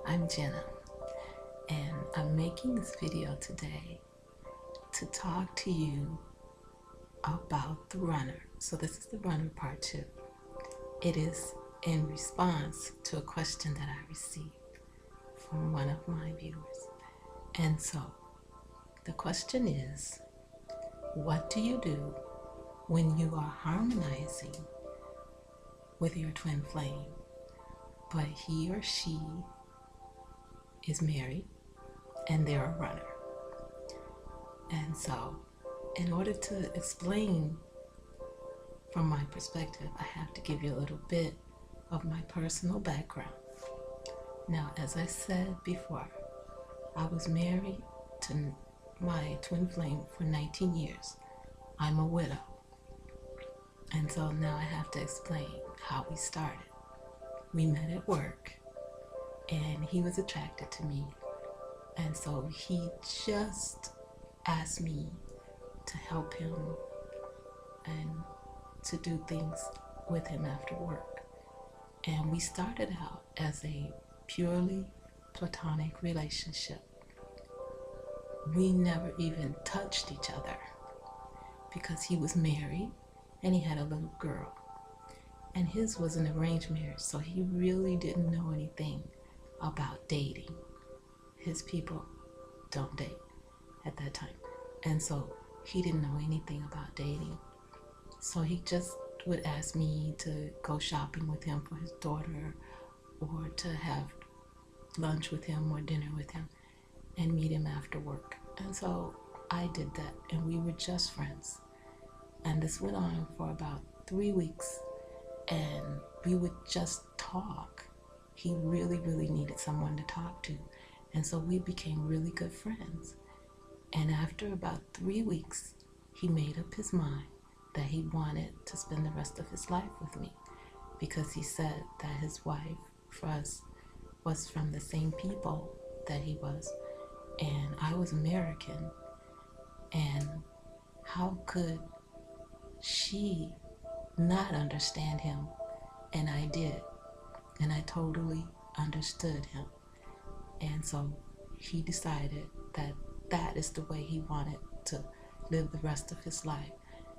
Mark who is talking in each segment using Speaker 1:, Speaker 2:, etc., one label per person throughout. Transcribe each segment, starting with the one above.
Speaker 1: I'm Jenna, and I'm making this video today to talk to you about the runner. So this is the runner part 2. It is in response to a question that I received from one of my viewers. And so the question is, what do you do when you are harmonizing with your twin flame, but he or she is married and they're a runner? And so in order to explain from my perspective, I have to give you a little bit of my personal background. Now, as I said before, I was married to my twin flame for 19 years. I'm a widow. And so now I have to explain how we started. We met at work, and he was attracted to me. And so he just asked me to help him and to do things with him after work. And we started out as a purely platonic relationship. We never even touched each other because he was married and he had a little girl. And his was an arranged marriage, so he really didn't know anything about dating. His people don't date at that time. And so he didn't know anything about dating. So he just would ask me to go shopping with him for his daughter, or to have lunch with him or dinner with him and meet him after work. And so I did that, and we were just friends. And this went on for about 3 weeks, and we would just talk. He really needed someone to talk to. And so we became really good friends. And after about 3 weeks, he made up his mind that he wanted to spend the rest of his life with me, because he said that his wife, for us, was from the same people that he was, and I was American, and how could she not understand him? And I did, and I totally understood him. And so he decided that that is the way he wanted to live the rest of his life,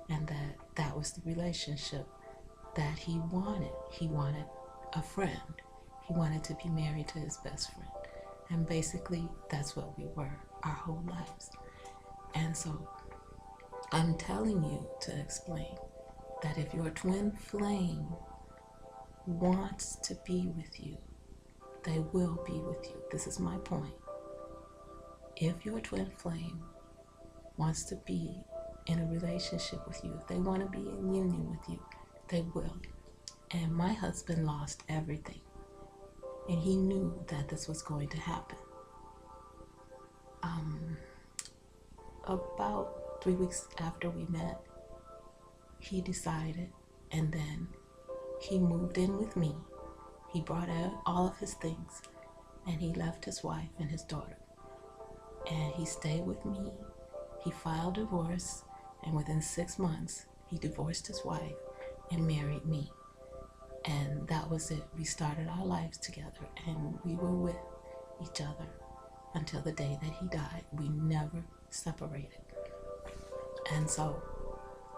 Speaker 1: and that was the relationship that he wanted. He wanted a friend. He wanted to be married to his best friend. And basically, that's what we were our whole lives. And so I'm telling you to explain that if your twin flame wants to be with you, they will be with you. This is my point. If your twin flame wants to be in a relationship with you, if they want to be in union with you, they will. And my husband lost everything, and he knew that this was going to happen. About 3 weeks after we met, he decided, and then he moved in with me. He brought out all of his things, and he left his wife and his daughter, and he stayed with me. He filed divorce, and within 6 months he divorced his wife and married me. And that was it. We started our lives together, and we were with each other until the day that he died. We never separated. And so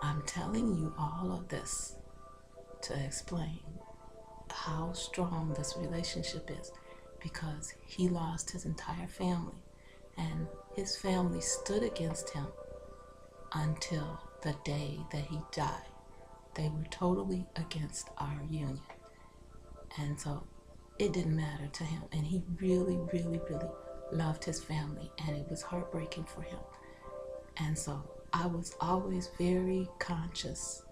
Speaker 1: I'm telling you all of this to explain how strong this relationship is, because he lost his entire family, and his family stood against him until the day that he died. They were totally against our union. And so it didn't matter to him, and he really loved his family, and it was heartbreaking for him. And so I was always very conscious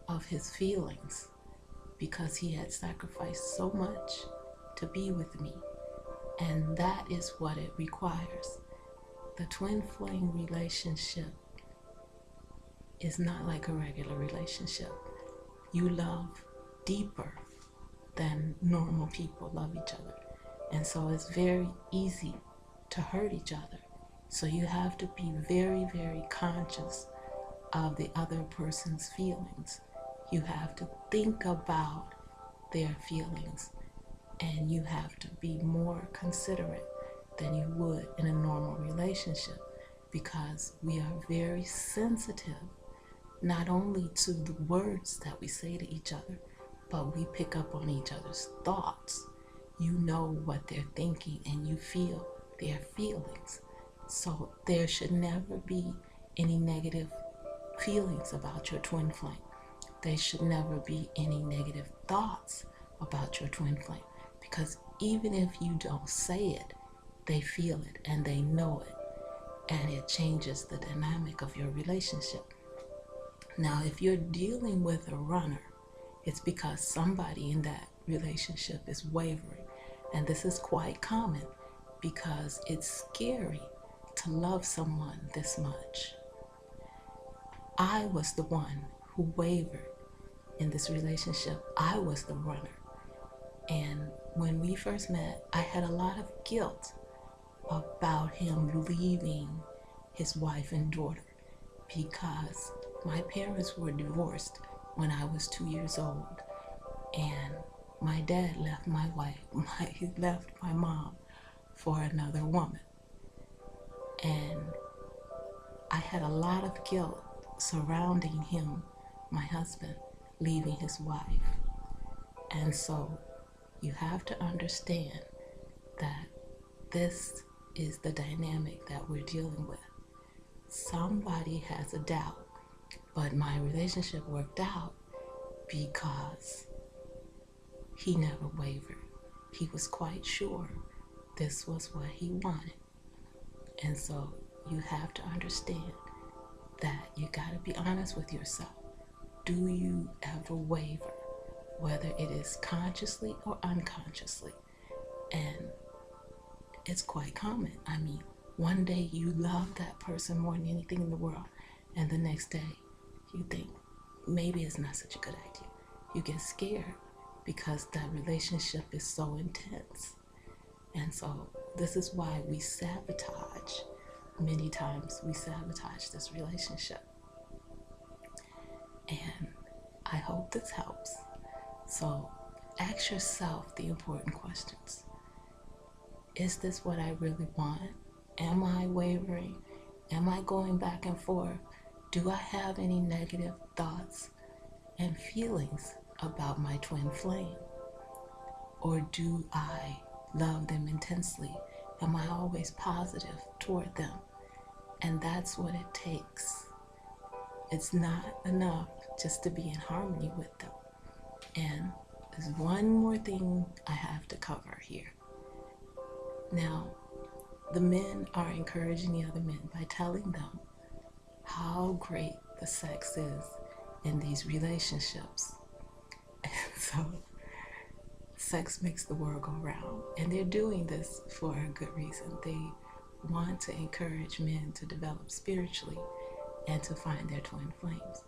Speaker 1: of his feelings, because he had sacrificed so much to be with me, and that is what it requires. The twin flame relationship is not like a regular relationship. You love deeper than normal people love each other, and so it's very easy to hurt each other. So you have to be very conscious of the other person's feelings. You have to think about their feelings and you have to be more considerate than you would in a normal relationship, because we are very sensitive not only to the words that we say to each other, but we pick up on each other's thoughts. You know what they're thinking and you feel their feelings. So there should never be any negative feelings about your twin flame. There should never be any negative thoughts about your twin flame, because even if you don't say it, they feel it and they know it, and it changes the dynamic of your relationship. Now, if you're dealing with a runner, it's because somebody in that relationship is wavering. And this is quite common because it's scary to love someone this much. I was the one who wavered in this relationship. I was the runner. And when we first met, I had a lot of guilt about him leaving his wife and daughter, because my parents were divorced when I was 2 years old, and my dad left he left my mom for another woman. And I had a lot of guilt surrounding him, my husband, leaving his wife. And so you have to understand that this is the dynamic that we're dealing with. Somebody has a doubt, but my relationship worked out because he never wavered. He was quite sure this was what he wanted. And so you have to understand that you got to be honest with yourself. Do you ever waver, whether it is consciously or unconsciously? And it's quite common. I mean, one day you love that person more than anything in the world, and the next day you think maybe it's not such a good idea. You get scared because that relationship is so intense. And so this is why we sabotage. Many times we sabotage this relationship. And I hope this helps. So ask yourself the important questions. Is this what I really want? Am I wavering? Am I going back and forth? Do I have any negative thoughts and feelings about my twin flame? Or do I love them intensely? Am I always positive toward them? And that's what it takes. It's not enough just to be in harmony with them. And there's one more thing I have to cover here. Now, the men are encouraging the other men by telling them how great the sex is in these relationships. And so sex makes the world go round. And they're doing this for a good reason. They want to encourage men to develop spiritually and to find their twin flames.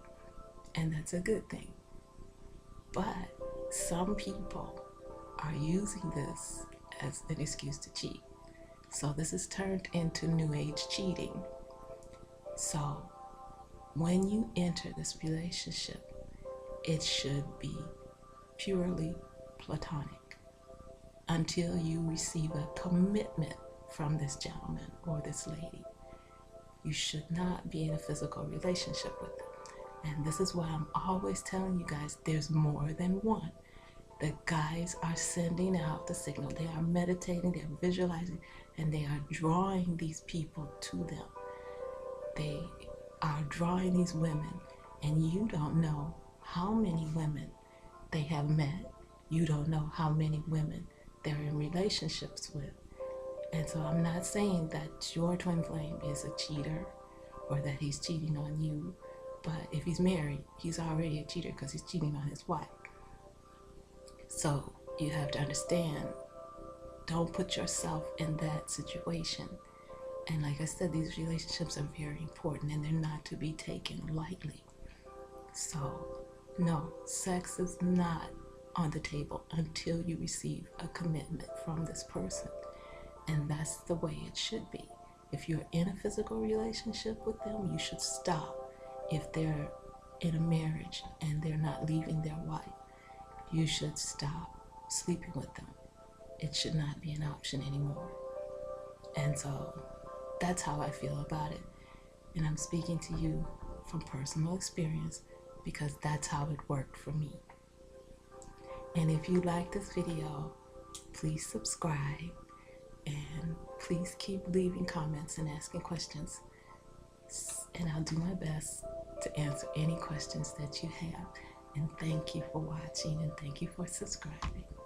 Speaker 1: And that's a good thing. But some people are using this as an excuse to cheat. So this is turned into new age cheating. So when you enter this relationship, it should be purely platonic until you receive a commitment from this gentleman or this lady. You should not be in a physical relationship with them. And this is why I'm always telling you guys, there's more than one. The guys are sending out the signal. They are meditating, they're visualizing, and they are drawing these people to them. They are drawing these women, and you don't know how many women they have met. You don't know how many women they're in relationships with. And so I'm not saying that your twin flame is a cheater or that he's cheating on you, but if he's married, he's already a cheater because he's cheating on his wife. So you have to understand, don't put yourself in that situation. And like I said, these relationships are very important and they're not to be taken lightly. So no, sex is not on the table until you receive a commitment from this person. And that's the way it should be. If you're in a physical relationship with them, you should stop. If they're in a marriage and they're not leaving their wife, you should stop sleeping with them. it should not be an option anymore. And so that's how I feel about it. And I'm speaking to you from personal experience because that's how it worked for me. And if you like this video, please subscribe and please keep leaving comments and asking questions. And I'll do my best to answer any questions that you have. And thank you for watching and thank you for subscribing.